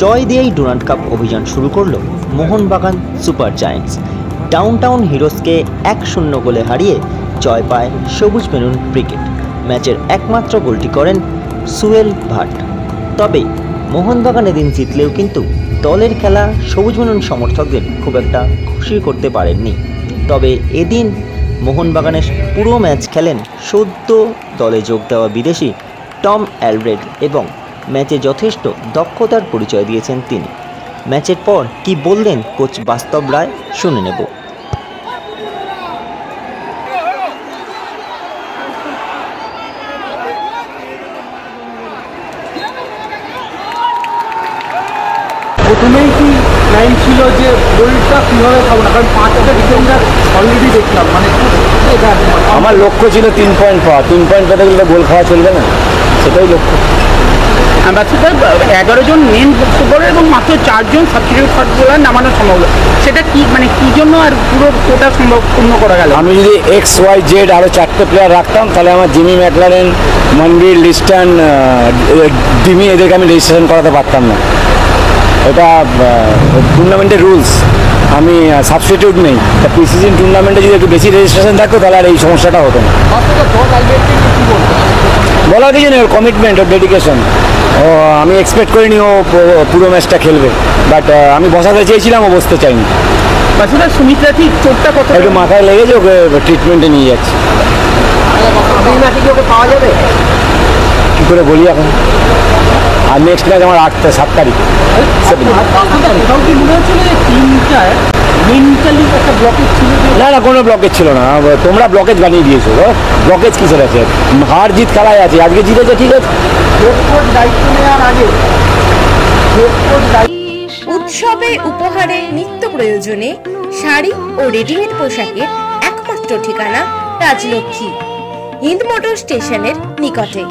জয় দিয়েই Durand cup অভিযান শুরু করলো মোহনবাগান সুপার জায়ান্টস। ডাউনটাউন হিরোজকে 1-0 গোলে হারিয়ে জয় পায় সবুজ মেরুন ব্রিগেড। ম্যাচের একমাত্র গোলটি করেন সুহেল ভাট। তবে মোহনবাগান এদিন জিতলেও কিন্তু দলের খেলা সবুজ মেরুন সমর্থকদের খুব একটা খুশি করতে পারেননি। তবে এদিন মোহনবাগানের পুরো ম্যাচ খেলেন সদ্য দলে যোগ দেওয়া বিদেশি টম অ্যালব্রেড এবং ম্যাচে যথেষ্ট দক্ষতার পরিচয় দিয়েছেন তিনি। ম্যাচের পর কি বললেন কোচ বাস্তব রায় শুনে নেব। প্রথমেই কি প্ল্যান ছিল যে গোলটা কীভাবে খাবো না, কারণ 5টা ডিফেন্ডার অলরেডি দেখলাম, মানে আমার লক্ষ্য ছিল 3 পয়েন্ট পাওয়া। 3 পয়েন্ট পেতে গেলে গোল খাওয়া চলবে না, সেটাই লক্ষ্য। বাচ্চাদের 11 জন মেন বক্সবোলার এবং মাত্র 4 জন সাবস্টিটিউট ফাস্ট-বোলার নামানো সম্ভব হলো। সেটা কি মানে কী জন্য আর পুরো কোটা সম্পূর্ণ করা গেল? আমি যদি XYZ আরও 4টে প্লেয়ার রাখতাম তাহলে আমার Jimmy McLaren, Manvir, Liston, Dimi এদেরকে আমি রেজিস্ট্রেশন করাতে পারতাম না। এটা টুর্নামেন্টের রুলস। আমি সাবস্টিটিউট নেই, তা প্রি-সিজন টুর্নামেন্টে যদি একটু বেশি রেজিস্ট্রেশন থাকতো তাহলে আর এই সমস্যাটা হতো না। বলা কিছু নেই, ওর কমিটমেন্ট, ওর ডেডিকেশন। আমি এক্সপেক্ট করিনি ও পুরো ম্যাচটা খেলবে, বাট আমি বসাতে চেয়েছিলাম, ও বসতে চাইনি। বাচ্চাদের সুমিত্রা ঠিক চোটটা কত একটু মাথায় লেগেছে, ওকে ট্রিটমেন্টে নিয়ে যাচ্ছে। ওকে পাওয়া যাবে কী করে বলি এখন। আর নেক্সট ম্যাচ আমার 7 তারিখ। না না, কোনো ব্লকেজ ছিল না। তোমরা ব্লকেজ বানিয়ে দিয়েছো। ব্লকেজ কিসের আছে? হার জিত খেলায় আছে, আজকে জিতেছে ঠিক আছে। উৎসবে উপহারে নিত্য প্রয়োজনে শাড়ি ও রেডিমেড পোশাকের একমাত্র ঠিকানা রাজলক্ষ্মী, হিন্দ মোটর স্টেশনের নিকটে।